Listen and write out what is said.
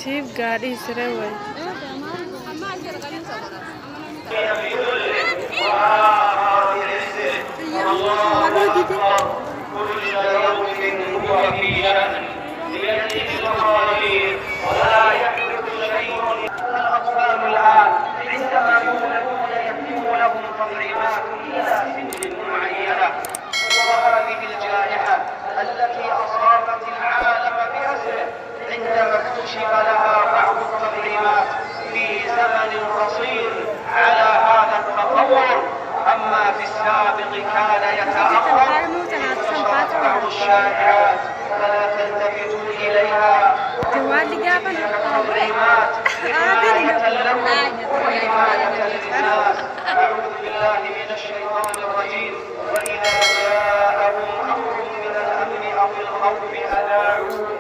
شيف garii سروي ولا يحدث شيء. الأطفال الآن عندما يولدون يتم لهم تطعيمات إلى سن معينة، وهذه الجائحة التي أصابت العالم بأسره عندما اكتشف لها بعض التطعيمات في زمن قصير على هذا التطور. أما في السابق كان يتأخر، انتشرت بعض الشائعات فلا تلتفتوا إليها. التطعيمات حماية لكم وحماية للناس. أعوذ بالله من الشيطان الرجيم. وإذا جاءهم أمر من الأمن أو الخوف أذاعوا